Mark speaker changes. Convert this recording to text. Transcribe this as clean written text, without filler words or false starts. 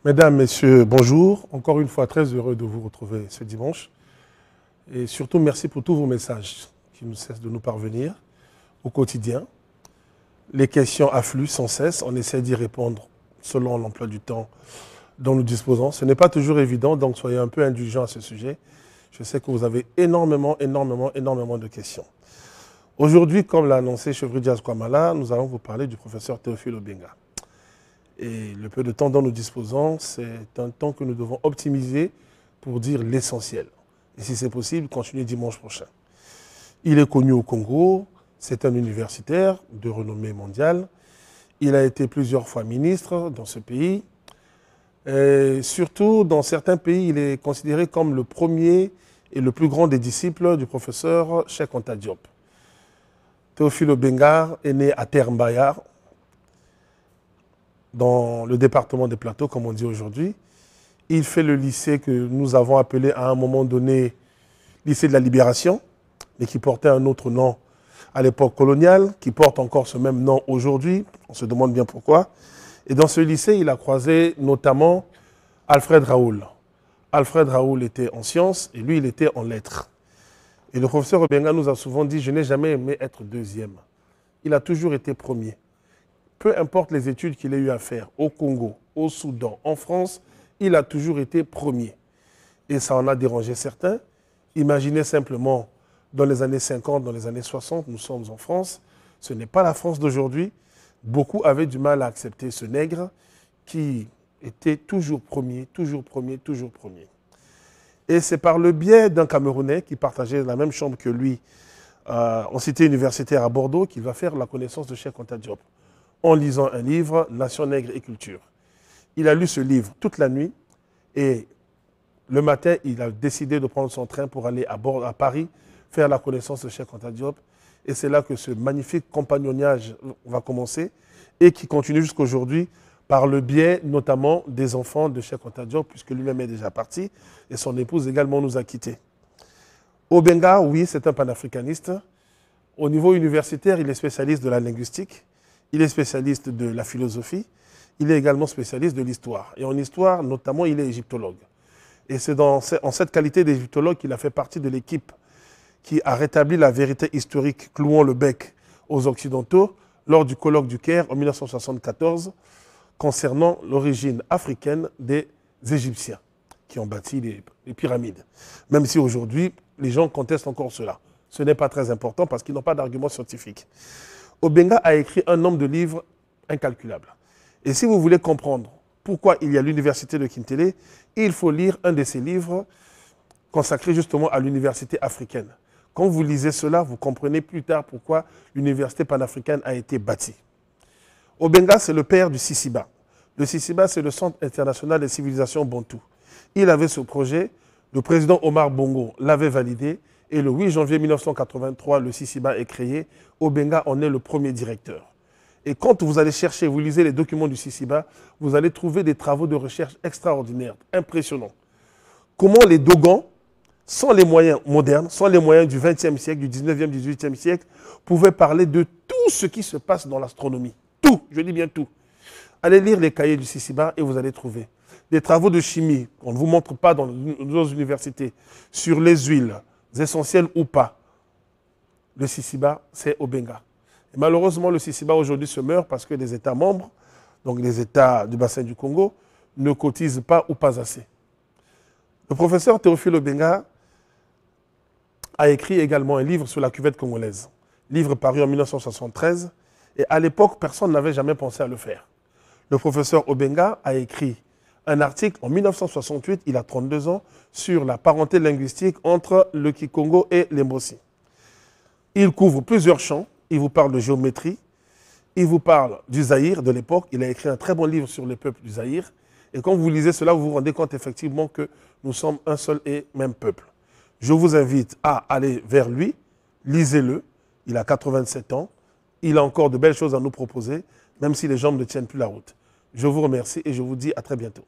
Speaker 1: Mesdames, Messieurs, bonjour. Encore une fois, très heureux de vous retrouver ce dimanche. Et surtout, merci pour tous vos messages qui ne cessent de nous parvenir au quotidien. Les questions affluent sans cesse. On essaie d'y répondre selon l'emploi du temps dont nous disposons. Ce n'est pas toujours évident, donc soyez un peu indulgents à ce sujet. Je sais que vous avez énormément de questions. Aujourd'hui, comme l'a annoncé Chevry Diaz Kwamala, nous allons vous parler du professeur Théophile Obenga. Et le peu de temps dont nous disposons, c'est un temps que nous devons optimiser pour dire l'essentiel. Et si c'est possible, continuer dimanche prochain. Il est connu au Congo, c'est un universitaire de renommée mondiale. Il a été plusieurs fois ministre dans ce pays. Et surtout, dans certains pays, il est considéré comme le premier et le plus grand des disciples du professeur Cheikh Anta Diop. Théophile Obenga est né à Terre-Mbaya, dans le département des Plateaux, comme on dit aujourd'hui. Il fait le lycée que nous avons appelé à un moment donné lycée de la Libération, mais qui portait un autre nom à l'époque coloniale, qui porte encore ce même nom aujourd'hui. On se demande bien pourquoi. Et dans ce lycée, il a croisé notamment Alfred Raoul. Alfred Raoul était en sciences et lui, il était en lettres. Et le professeur Obenga nous a souvent dit « Je n'ai jamais aimé être deuxième ». Il a toujours été premier. Peu importe les études qu'il ait eu à faire au Congo, au Soudan, en France, il a toujours été premier. Et ça en a dérangé certains. Imaginez simplement, dans les années 50, dans les années 60, nous sommes en France. Ce n'est pas la France d'aujourd'hui. Beaucoup avaient du mal à accepter ce nègre qui était toujours premier, toujours premier, toujours premier. Et c'est par le biais d'un Camerounais qui partageait la même chambre que lui en cité universitaire à Bordeaux qu'il va faire la connaissance de Cheikh Anta Diop, en lisant un livre, Nation nègre et culture. Il a lu ce livre toute la nuit et le matin, il a décidé de prendre son train pour aller à Paris, faire la connaissance de Cheikh Anta Diop. Et c'est là que ce magnifique compagnonnage va commencer et qui continue jusqu'à aujourd'hui par le biais notamment des enfants de Cheikh Anta Diop, puisque lui-même est déjà parti et son épouse également nous a quittés. Obenga, oui, c'est un panafricaniste. Au niveau universitaire, il est spécialiste de la linguistique. Il est spécialiste de la philosophie, il est également spécialiste de l'histoire. Et en histoire, notamment, il est égyptologue. Et c'est en cette qualité d'égyptologue qu'il a fait partie de l'équipe qui a rétabli la vérité historique clouant le bec aux Occidentaux lors du colloque du Caire en 1974 concernant l'origine africaine des Égyptiens qui ont bâti les pyramides. Même si aujourd'hui, les gens contestent encore cela. Ce n'est pas très important parce qu'ils n'ont pas d'arguments scientifiques. Obenga a écrit un nombre de livres incalculable. Et si vous voulez comprendre pourquoi il y a l'université de Kintélé, il faut lire un de ses livres consacré justement à l'université africaine. Quand vous lisez cela, vous comprenez plus tard pourquoi l'université panafricaine a été bâtie. Obenga, c'est le père du Sisiba. Le Sisiba, c'est le Centre international des civilisations Bantou. Il avait ce projet, le président Omar Bongo l'avait validé, et le 8 janvier 1983, le Sisiba est créé. Obenga en est le premier directeur. Et quand vous allez chercher, vous lisez les documents du Sisiba, vous allez trouver des travaux de recherche extraordinaires, impressionnants. Comment les Dogons, sans les moyens modernes, sans les moyens du XXe siècle, du XIXe, XVIIIe siècle, pouvaient parler de tout ce qui se passe dans l'astronomie. Tout, je dis bien tout. Allez lire les cahiers du Sisiba et vous allez trouver des travaux de chimie qu'on ne vous montre pas dans nos universités, sur les huiles, essentielles ou pas. Le Sisiba, c'est Obenga. Et malheureusement, le Sisiba aujourd'hui se meurt parce que les États membres, donc les États du bassin du Congo, ne cotisent pas ou pas assez. Le professeur Théophile Obenga a écrit également un livre sur la cuvette congolaise, livre paru en 1973, et à l'époque, personne n'avait jamais pensé à le faire. Le professeur Obenga a écrit un article en 1968, il a 32 ans, sur la parenté linguistique entre le Kikongo et l'Embossi. Il couvre plusieurs champs, il vous parle de géométrie, il vous parle du Zaïre de l'époque, il a écrit un très bon livre sur les peuples du Zaïre, et quand vous lisez cela, vous vous rendez compte effectivement que nous sommes un seul et même peuple. Je vous invite à aller vers lui, lisez-le, il a 87 ans, il a encore de belles choses à nous proposer, même si les jambes ne tiennent plus la route. Je vous remercie et je vous dis à très bientôt.